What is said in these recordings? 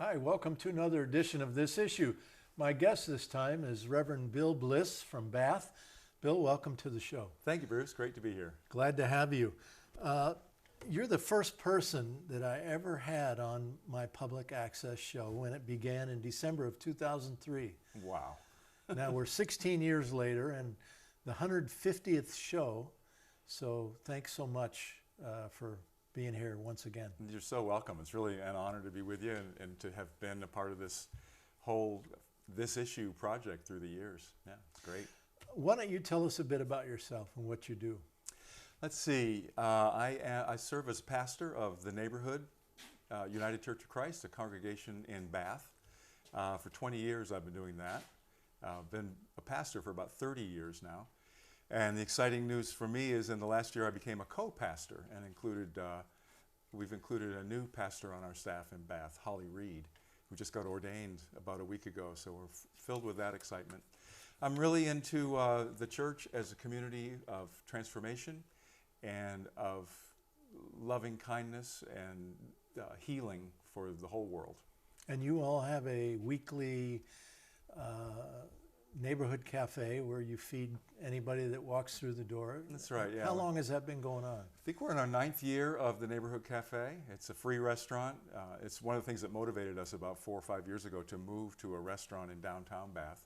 Hi, welcome to another edition of This Issue. My guest this time is Reverend Bill Bliss from Bath. Bill, welcome to the show. Thank you, Bruce. Great to be here. Glad to have you. You're the first person that I ever had on my public access show when it began in December of 2003. Wow. Now we're 16 years later and the 150th show, so thanks so much for being here once again. You're so welcome. It's really an honor to be with you and to have been a part of this whole This Issue project through the years. Yeah, it's great. Why don't you tell us a bit about yourself and what you do? Let's see. I serve as pastor of the neighborhood United Church of Christ, a congregation in Bath. For 20 years I've been doing that. I've been a pastor for about 30 years now. And the exciting news for me is in the last year I became a co-pastor and we've included a new pastor on our staff in Bath, Holly Reed, who just got ordained about a week ago. So we're filled with that excitement. I'm really into the church as a community of transformation and of loving kindness and healing for the whole world. And you all have a weekly neighborhood cafe where you feed anybody that walks through the door. That's right, yeah. How long has that been going on? I think we're in our 9th year of the neighborhood cafe. It's a free restaurant. It's one of the things that motivated us about 4 or 5 years ago to move to a restaurant in downtown Bath.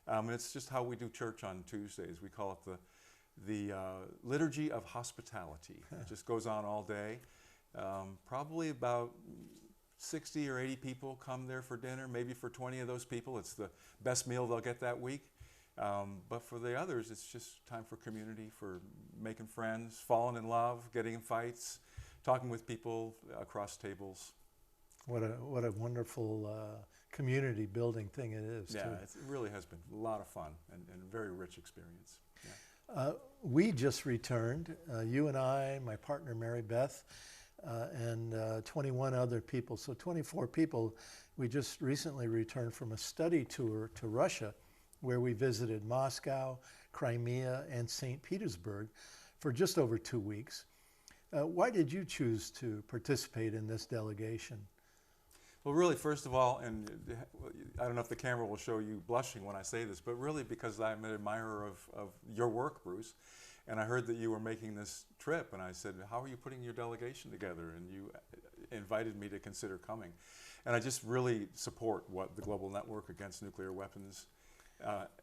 And it's just how we do church on Tuesdays. We call it the Liturgy of Hospitality. It just goes on all day. Probably about 60 or 80 people come there for dinner. Maybe for 20 of those people, it's the best meal they'll get that week. But for the others, it's just time for community, for making friends, falling in love, getting in fights, talking with people across tables. What a wonderful community building thing it is. Yeah, too. it really has been a lot of fun and a very rich experience. Yeah. We just returned, you and I, my partner Mary Beth, and 21 other people, so 24 people. We just recently returned from a study tour to Russia where we visited Moscow, Crimea, and St. Petersburg for just over 2 weeks. Why did you choose to participate in this delegation? Well, really, first of all, and I don't know if the camera will show you blushing when I say this, but really because I'm an admirer of your work, Bruce, and I heard that you were making this trip, and I said, how are you putting your delegation together? And you invited me to consider coming. And I just really support what the Global Network Against Nuclear Weapons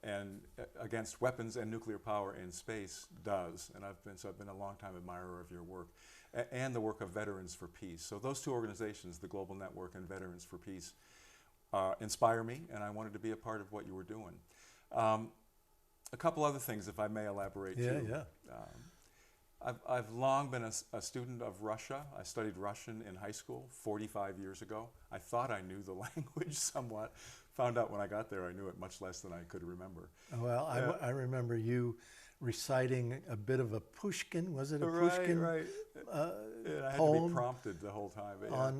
and against weapons and nuclear power in space does. And I've been a long-time admirer of your work and the work of Veterans for Peace. So those two organizations, the Global Network and Veterans for Peace, inspire me, and I wanted to be a part of what you were doing. A couple other things, if I may elaborate too. Yeah. I've long been a student of Russia. I studied Russian in high school 45 years ago. I thought I knew the language somewhat. Found out when I got there I knew it much less than I could remember. Well, I remember you reciting a bit of a Pushkin, was it a Pushkin Right. I had poem to be prompted the whole time.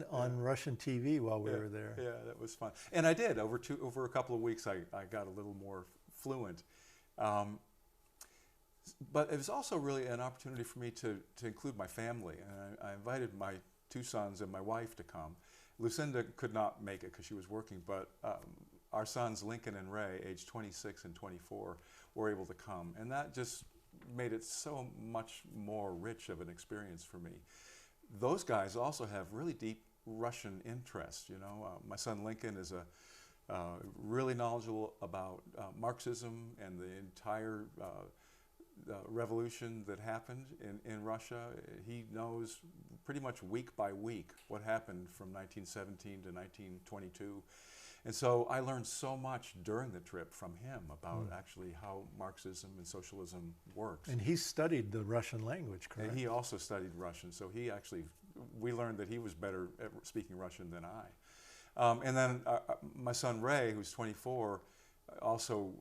on Russian TV while we were there. Yeah, that was fun. And I did. Over a couple of weeks I got a little more fluent. But it was also really an opportunity for me to include my family. And I invited my 2 sons and my wife to come. Lucinda could not make it because she was working, but our sons, Lincoln and Ray, aged 26 and 24, were able to come. And that just made it so much more rich of an experience for me. Those guys also have really deep Russian interest. You know, my son Lincoln is really knowledgeable about Marxism and the entire revolution that happened in Russia. He knows pretty much week by week what happened from 1917 to 1922. And so I learned so much during the trip from him about actually how Marxism and socialism works. And he studied the Russian language, correct? And he also studied Russian, so we learned that he was better at speaking Russian than I. And then my son Ray, who's 24, also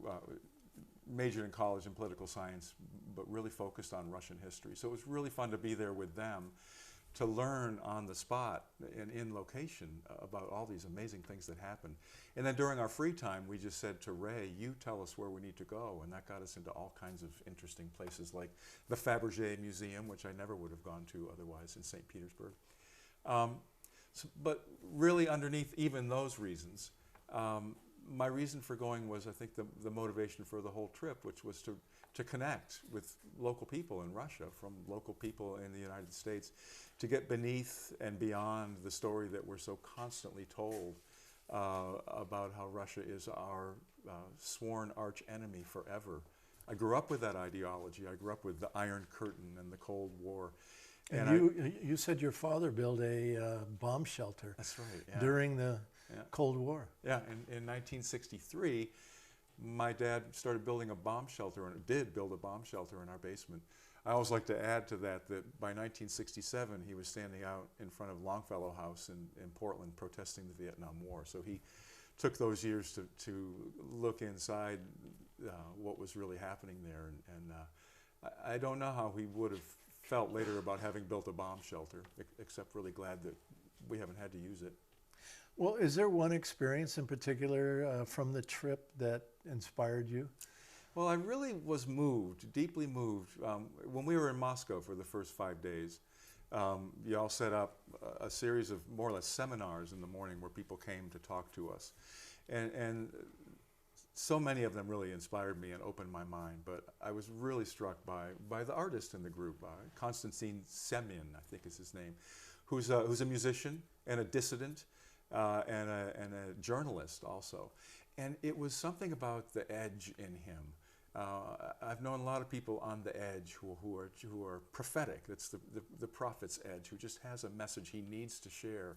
majored in college in political science, but really focused on Russian history. So it was really fun to be there with them to learn on the spot and in location about all these amazing things that happened. And then during our free time, we just said to Ray, you tell us where we need to go. And that got us into all kinds of interesting places like the Fabergé Museum, which I never would have gone to otherwise in St. Petersburg. So, but really underneath even those reasons, my reason for going was, I think, the motivation for the whole trip, which was to connect with local people in Russia, from local people in the United States, to get beneath and beyond the story that we're so constantly told about how Russia is our sworn arch enemy forever. I grew up with that ideology. I grew up with the Iron Curtain and the Cold War. And you said your father built a bomb shelter. That's right. Yeah. During the Cold War. Yeah, in 1963, my dad started building a bomb shelter, and did build a bomb shelter in our basement. I always like to add to that by 1967, he was standing out in front of Longfellow House in Portland protesting the Vietnam War. So he took those years to look inside what was really happening there. And I don't know how he would have felt later about having built a bomb shelter, except really glad that we haven't had to use it. Well, is there one experience in particular from the trip that inspired you? Well, I really was moved, deeply moved. When we were in Moscow for the first 5 days, you all set up a series of more or less seminars in the morning where people came to talk to us. And so many of them really inspired me and opened my mind. But I was really struck by the artist in the group, Konstantin Semyon, I think is his name, who's a musician and a dissident. And a journalist also. And it was something about the edge in him. I've known a lot of people on the edge who are prophetic. That's the prophet's edge, who just has a message he needs to share.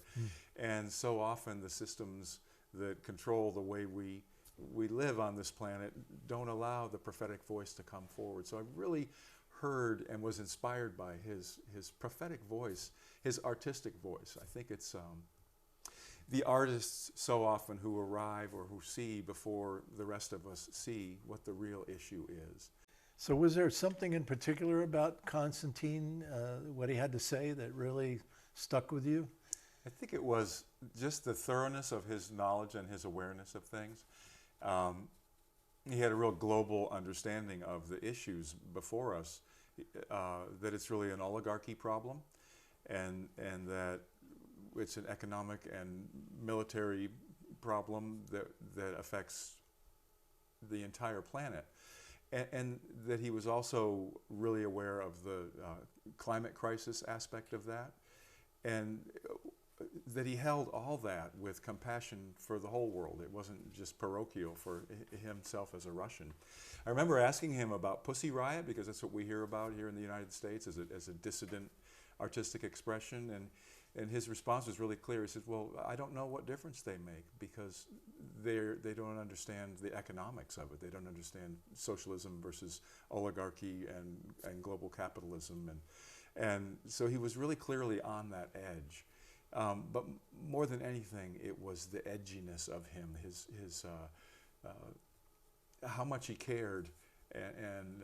And so often the systems that control the way we live on this planet don't allow the prophetic voice to come forward. So I really heard and was inspired by his prophetic voice, his artistic voice. I think it's the artists so often who arrive or who see before the rest of us see what the real issue is. So was there something in particular about Constantine, what he had to say, that really stuck with you? I think it was just the thoroughness of his knowledge and his awareness of things. He had a real global understanding of the issues before us, that it's really an oligarchy problem, and that it's an economic and military problem that affects the entire planet. And that he was also really aware of the climate crisis aspect of that, and that he held all that with compassion for the whole world. It wasn't just parochial for himself as a Russian. I remember asking him about Pussy Riot, because that's what we hear about here in the United States as a dissident artistic expression, and his response was really clear. He said, well, I don't know what difference they make, because they don't understand the economics of it. They don't understand socialism versus oligarchy and global capitalism. And so he was really clearly on that edge. But more than anything, it was the edginess of him, his how much he cared and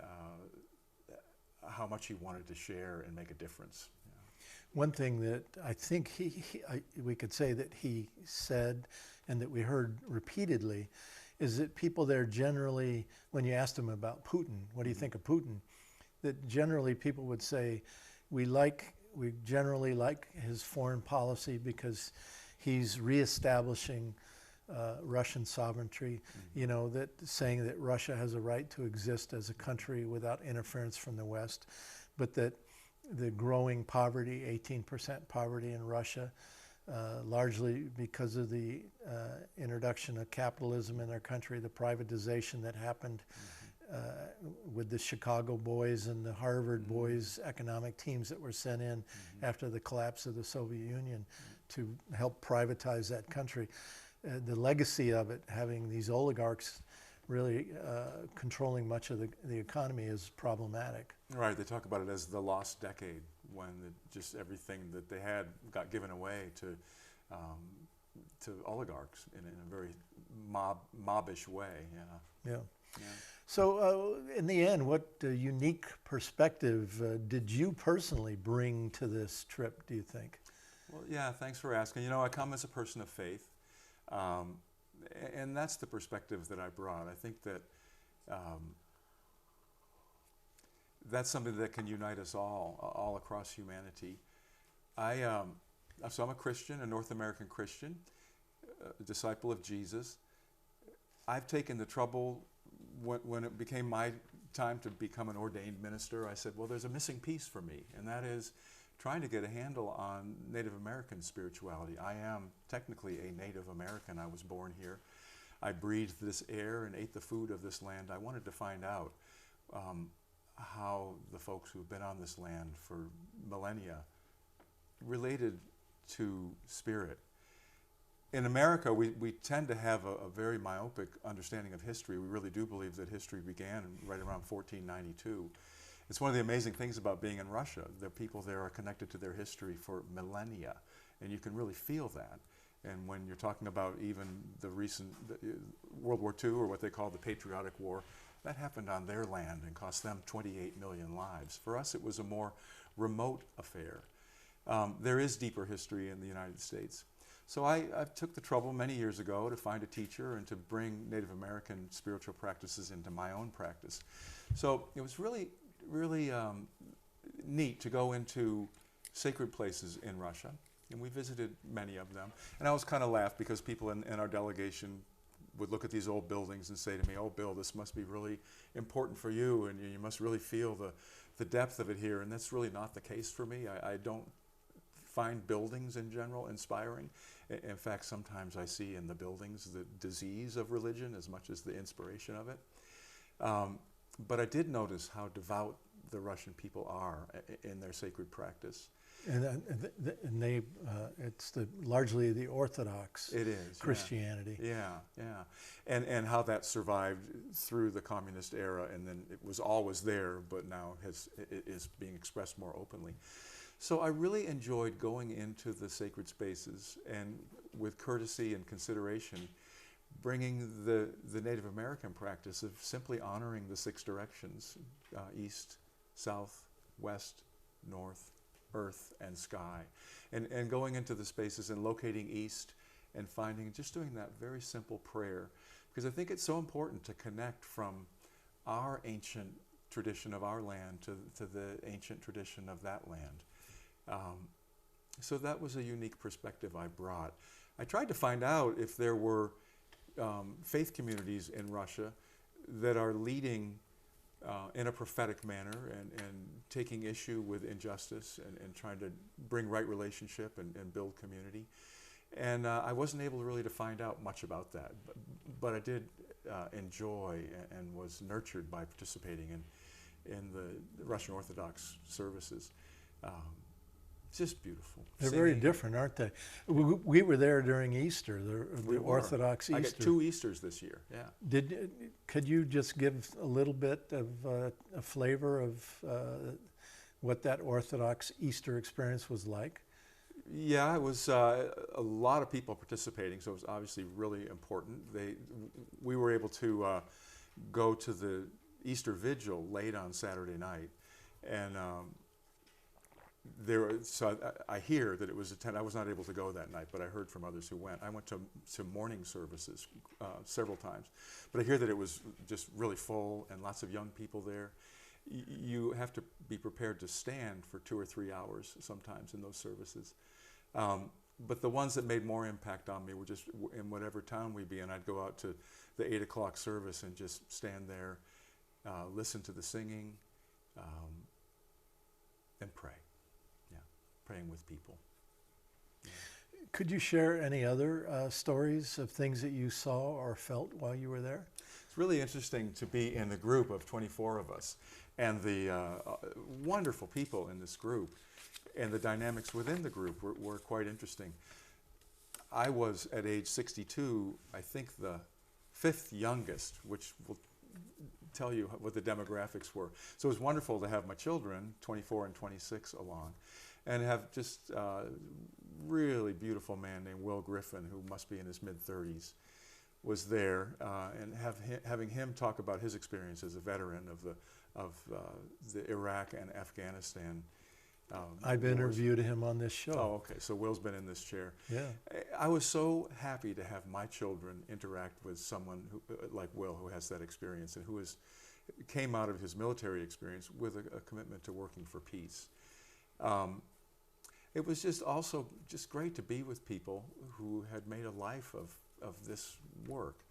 how much he wanted to share and make a difference. One thing that I think we could say that he said and that we heard repeatedly is that people there generally, when you asked them about Putin, what do you think of Putin, that generally people would say, we generally like his foreign policy because he's reestablishing Russian sovereignty, you know, that saying that Russia has a right to exist as a country without interference from the West, but that the growing poverty, 18% poverty in Russia, largely because of the introduction of capitalism in their country, the privatization that happened with the Chicago boys and the Harvard boys economic teams that were sent in after the collapse of the Soviet Union to help privatize that country. The legacy of it, having these oligarchs really controlling much of the economy, is problematic. Right, they talk about it as the lost decade, when just everything that they had got given away to oligarchs in a very mobbish way. Yeah. So in the end, what unique perspective did you personally bring to this trip, do you think? Well, yeah, thanks for asking. You know, I come as a person of faith. And that's the perspective that I brought. I think that that's something that can unite us all across humanity. So I'm a Christian, a North American Christian, a disciple of Jesus. I've taken the trouble when it became my time to become an ordained minister. I said, well, there's a missing piece for me, and that is trying to get a handle on Native American spirituality. I am technically a Native American. I was born here. I breathed this air and ate the food of this land. I wanted to find out how the folks who've been on this land for millennia related to spirit. In America, we tend to have a very myopic understanding of history. We really do believe that history began right around 1492. It's one of the amazing things about being in Russia. The people there are connected to their history for millennia, and you can really feel that. And when you're talking about even the recent World War II, or what they call the Patriotic War, that happened on their land and cost them 28 million lives. For us, it was a more remote affair. There is deeper history in the United States. So I took the trouble many years ago to find a teacher and to bring Native American spiritual practices into my own practice. So it was really neat to go into sacred places in Russia, and we visited many of them. And I always kind of laughed because people in our delegation would look at these old buildings and say to me, oh, Bill, this must be really important for you, and you must really feel the depth of it here. And that's really not the case for me. I don't find buildings in general inspiring. In fact, sometimes I see in the buildings the disease of religion as much as the inspiration of it. But I did notice how devout the Russian people are in their sacred practice. And they, it's largely the Orthodox it is, Christianity. Yeah, yeah. And how that survived through the communist era, and then it was always there, but now it is being expressed more openly. So I really enjoyed going into the sacred spaces and with courtesy and consideration, bringing the Native American practice of simply honoring the 6 directions, east, south, west, north, earth, and sky. And going into the spaces and locating east and finding, just doing that very simple prayer. Because I think it's so important to connect from our ancient tradition of our land to the ancient tradition of that land. So that was a unique perspective I brought. I tried to find out if there were faith communities in Russia that are leading in a prophetic manner and taking issue with injustice and trying to bring right relationship and build community. And I wasn't able really to find out much about that, but I did enjoy and was nurtured by participating in the Russian Orthodox services. It's just beautiful. They're very different, aren't they? We were there during Easter, the Orthodox Easter. I got 2 Easters this year, yeah. Could you just give a little bit of a flavor of what that Orthodox Easter experience was like? Yeah, it was a lot of people participating, so it was obviously really important. We were able to go to the Easter Vigil late on Saturday night, and so I hear that it was I was not able to go that night, but I heard from others who went. I went to morning services several times, but I hear that it was just really full and lots of young people there. You have to be prepared to stand for 2 or 3 hours sometimes in those services. But the ones that made more impact on me were just in whatever town we'd be in. I'd go out to the 8 o'clock service and just stand there, listen to the singing, and pray. Praying with people. Yeah. Could you share any other stories of things that you saw or felt while you were there? It's really interesting to be in a group of 24 of us, and the wonderful people in this group, and the dynamics within the group were quite interesting. I was, at age 62, I think the 5th youngest, which will tell you what the demographics were. So it was wonderful to have my children, 24 and 26, along. And have just a really beautiful man named Will Griffin, who must be in his mid-30s, was there, and having him talk about his experience as a veteran of the Iraq and Afghanistan. I've interviewed him on this show. Oh, okay. So Will's been in this chair. Yeah. I was so happy to have my children interact with someone like Will, who has that experience and who came out of his military experience with a commitment to working for peace. it was just also just great to be with people who had made a life of this work,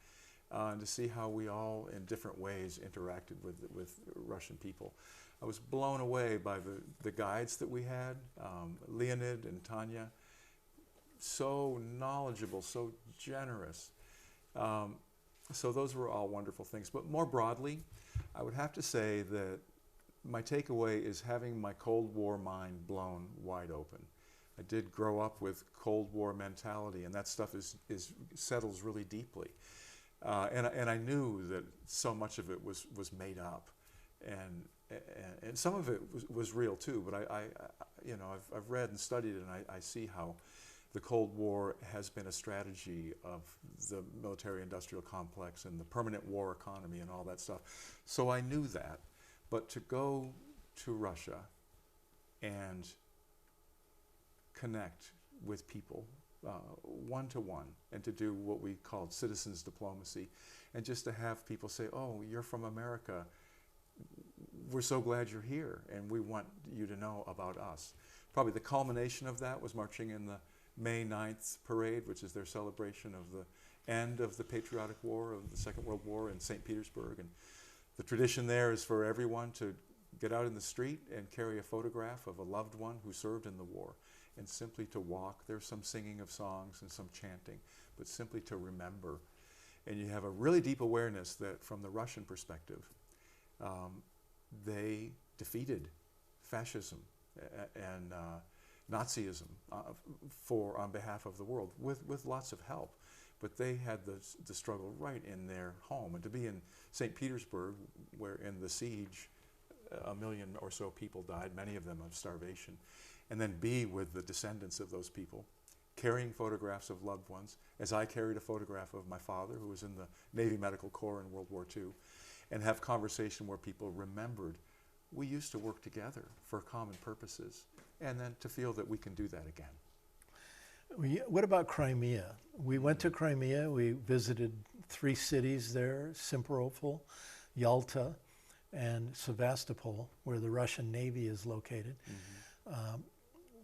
and to see how we all, in different ways, interacted with Russian people. I was blown away by the guides that we had, Leonid and Tanya, so knowledgeable, so generous. So those were all wonderful things. But more broadly, I would have to say that my takeaway is having my Cold War mind blown wide open. I did grow up with Cold War mentality, and that stuff settles really deeply. And I knew that so much of it was made up, and some of it was real too. But I've read and studied it, and I see how the Cold War has been a strategy of the military-industrial complex and the permanent war economy and all that stuff. So I knew that. But to go to Russia and connect with people one-to-one, and to do what we called citizens diplomacy, and just to have people say, oh, you're from America, we're so glad you're here, and we want you to know about us. Probably the culmination of that was marching in the May 9th parade, which is their celebration of the end of the patriotic war of the Second World War in St. Petersburg. And the tradition there is for everyone to get out in the street and carry a photograph of a loved one who served in the war, and simply to walk. There's some singing of songs and some chanting, but simply to remember. And you have a really deep awareness that from the Russian perspective, they defeated fascism and Nazism on behalf of the world with lots of help. But they had the struggle right in their home. And to be in St. Petersburg, where in the siege 1 million or so people died, many of them of starvation, and then be with the descendants of those people, carrying photographs of loved ones, as I carried a photograph of my father, who was in the Navy Medical Corps in World War II, and have conversation where people remembered we used to work together for common purposes, and then to feel that we can do that again. What about Crimea? We went to Crimea. We visited 3 cities there: Simferopol, Yalta, and Sevastopol, where the Russian Navy is located. Mm-hmm.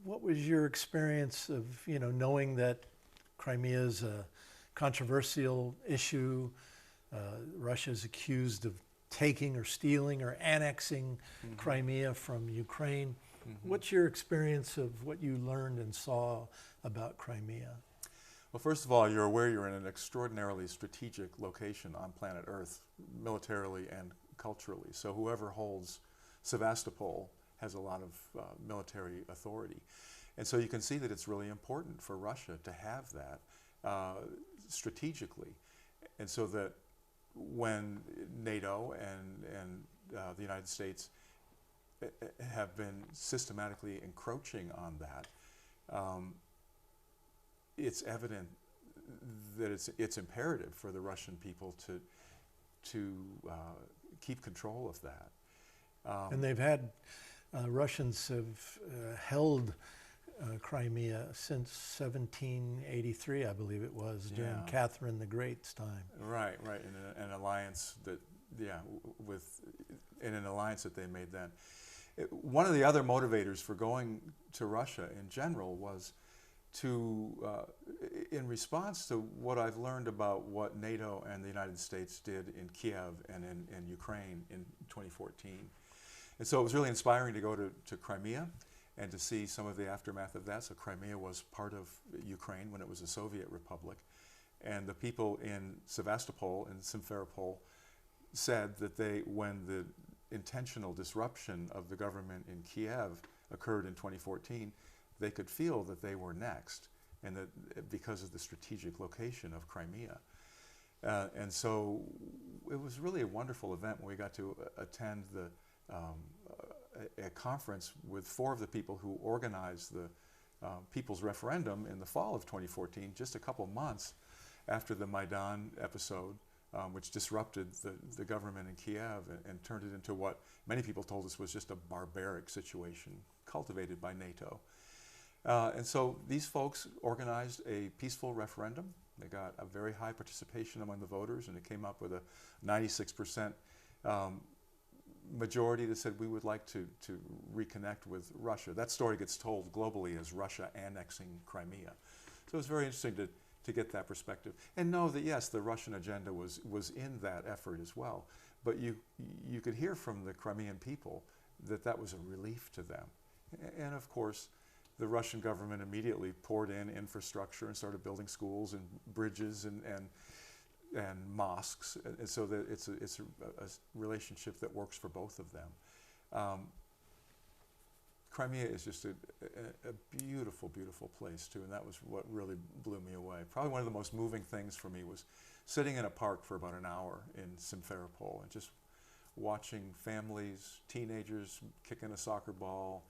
What was your experience of, knowing that Crimea is a controversial issue? Russia is accused of taking or stealing or annexing mm-hmm. Crimea from Ukraine. Mm-hmm. What's your experience of what you learned and saw about Crimea? Well, first of all, you're aware you're in an extraordinarily strategic location on planet Earth, militarily and culturally. So whoever holds Sevastopol has a lot of military authority. And so you can see that it's really important for Russia to have that strategically. And so that when NATO and the United States have been systematically encroaching on that, it's evident that it's imperative for the Russian people to keep control of that. And they've had, Russians have held Crimea since 1783, I believe it was, during Catherine the Great's time. Right, in an alliance that, in an alliance that they made then. One of the other motivators for going to Russia in general was to, in response to what I've learned about what NATO and the United States did in Kiev and in Ukraine in 2014. And so it was really inspiring to go to Crimea and to see some of the aftermath of that. So Crimea was part of Ukraine when it was a Soviet republic. And the people in Sevastopol and Simferopol said that when the intentional disruption of the government in Kiev occurred in 2014, they could feel that they were next, and that because of the strategic location of Crimea. And so it was really a wonderful event when we got to attend a conference with 4 of the people who organized the people's referendum in the fall of 2014, just a couple months after the Maidan episode, which disrupted the government in Kiev and turned it into what many people told us was just a barbaric situation cultivated by NATO. And so these folks organized a peaceful referendum. They got a very high participation among the voters, and it came up with a 96% majority that said we would like to reconnect with Russia. That story gets told globally as Russia annexing Crimea. So it's very interesting to get that perspective and know that yes, the Russian agenda was in that effort as well. But you could hear from the Crimean people that was a relief to them. And of course, the Russian government immediately poured in infrastructure and started building schools and bridges and mosques, and so that it's a relationship that works for both of them. Crimea is just a beautiful, beautiful place too, and that was what really blew me away. Probably one of the most moving things for me was sitting in a park for about an hour in Simferopol and just watching families, teenagers kicking a soccer ball,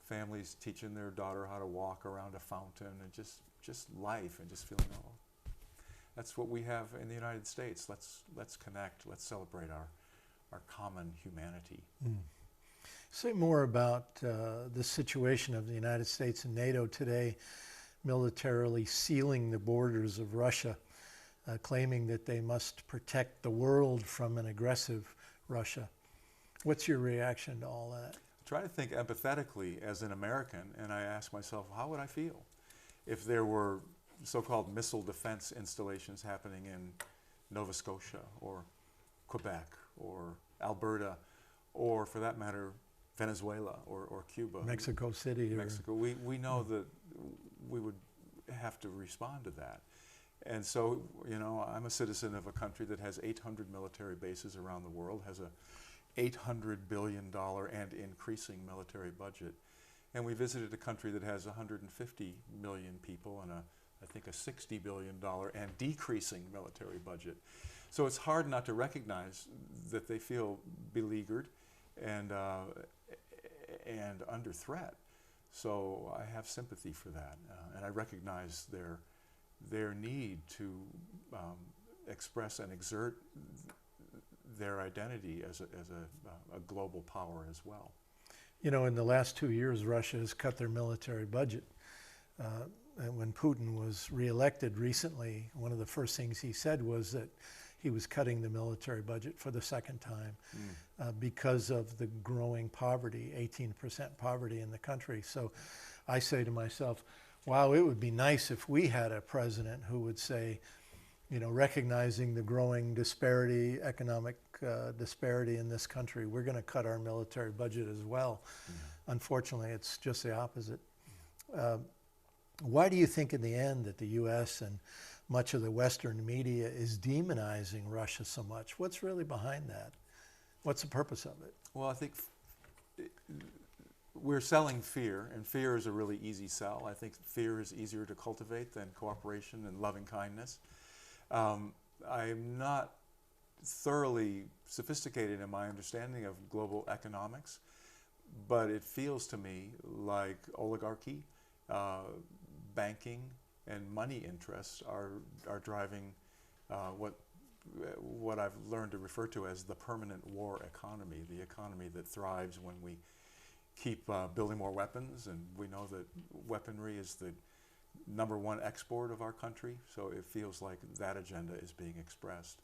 families teaching their daughter how to walk around a fountain, and just life, and just feeling, oh, that's what we have in the United States. Let's connect. Let's celebrate our common humanity. Mm. Say more about the situation of the United States and NATO today, militarily sealing the borders of Russia, claiming that they must protect the world from an aggressive Russia. What's your reaction to all that? I try to think empathetically as an American, and I ask myself, how would I feel if there were so-called missile defense installations happening in Nova Scotia or Quebec or Alberta, or for that matter, Venezuela or Cuba. Mexico City. Mexico. We know that we would have to respond to that. And so, you know, I'm a citizen of a country that has 800 military bases around the world, has a $800 billion and increasing military budget. And we visited a country that has 150 million people and I think a $60 billion and decreasing military budget. So it's hard not to recognize that they feel beleaguered and under threat. So I have sympathy for that, and I recognize their need to express and exert their identity as a global power as well. You know, in the last 2 years, Russia has cut their military budget. And when Putin was reelected recently, one of the first things he said was that he was cutting the military budget for the second time because of the growing poverty, 18% poverty in the country. So I say to myself, wow, it would be nice if we had a president who would say, you know, recognizing the growing disparity, economic disparity in this country, we're going to cut our military budget as well. Unfortunately, it's just the opposite. Why do you think in the end that the U.S. and much of the Western media is demonizing Russia so much? What's really behind that? What's the purpose of it? Well, I think we're selling fear, and fear is a really easy sell. I think fear is easier to cultivate than cooperation and loving kindness. I'm not thoroughly sophisticated in my understanding of global economics, but it feels to me like oligarchy, banking, and money interests are driving what I've learned to refer to as the permanent war economy, the economy that thrives when we keep building more weapons, and we know that weaponry is the #1 export of our country, so it feels like that agenda is being expressed,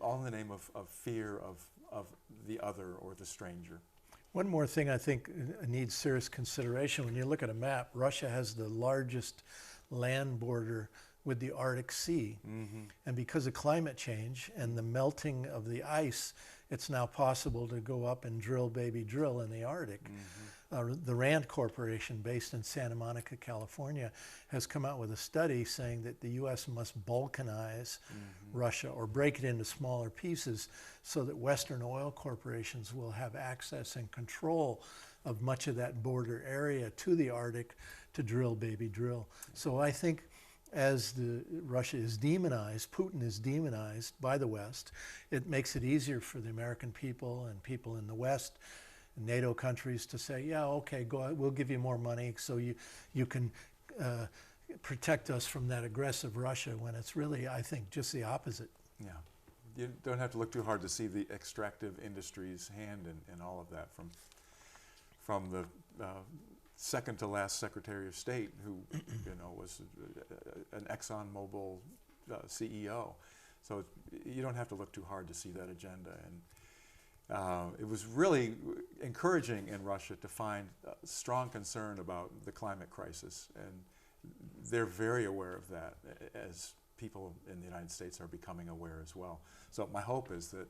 all in the name of fear of the other or the stranger. One more thing I think needs serious consideration. When you look at a map, Russia has the largest land border with the Arctic Sea. And because of climate change and the melting of the ice, it's now possible to go up and drill baby drill in the Arctic. The Rand Corporation, based in Santa Monica, California, has come out with a study saying that the U.S. must balkanize Russia or break it into smaller pieces so that Western oil corporations will have access and control of much of that border area to the Arctic to drill baby drill. So I think as Russia is demonized, Putin is demonized by the West, it makes it easier for the American people and people in the West, NATO countries, to say, yeah, okay, go ahead, we'll give you more money so you can protect us from that aggressive Russia, when it's really, I think, just the opposite. Yeah. You don't have to look too hard to see the extractive industry's hand in all of that, from the second to last Secretary of State, who was an ExxonMobil CEO. So you don't have to look too hard to see that agenda. And It was really encouraging in Russia to find strong concern about the climate crisis, and they're very aware of that, as people in the United States are becoming aware as well. So my hope is that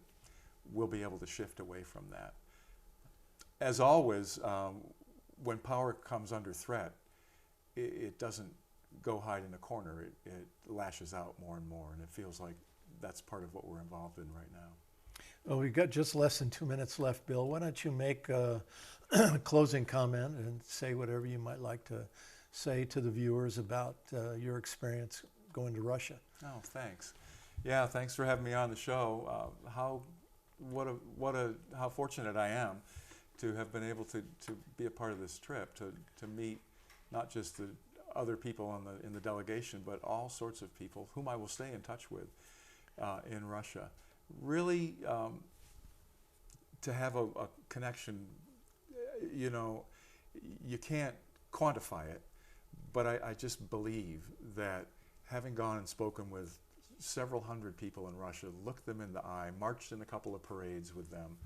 we'll be able to shift away from that. As always, when power comes under threat, it doesn't go hide in a corner. It lashes out more and more, and it feels like that's part of what we're involved in right now. Well, we've got just less than 2 minutes left, Bill. Why don't you make a closing comment and say whatever you might like to say to the viewers about your experience going to Russia? Oh, thanks. Yeah, thanks for having me on the show. How fortunate I am to have been able to be a part of this trip, to meet not just the other people in the delegation, but all sorts of people whom I will stay in touch with in Russia. Really, to have a connection, you know, you can't quantify it, but I just believe that having gone and spoken with several hundred people in Russia, looked them in the eye, marched in a couple of parades with them,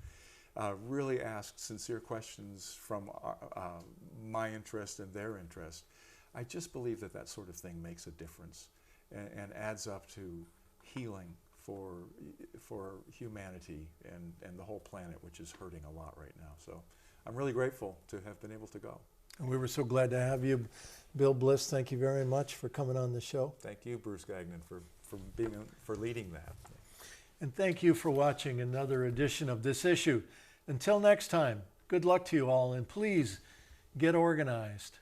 really asked sincere questions from my interest and their interest. I just believe that that sort of thing makes a difference and adds up to healing for humanity and the whole planet, which is hurting a lot right now. So I'm really grateful to have been able to go. And we were so glad to have you, Bill Bliss. Thank you very much for coming on the show. Thank you, Bruce Gagnon, for leading that. And thank you for watching another edition of This Issue. Until next time, good luck to you all, and please get organized.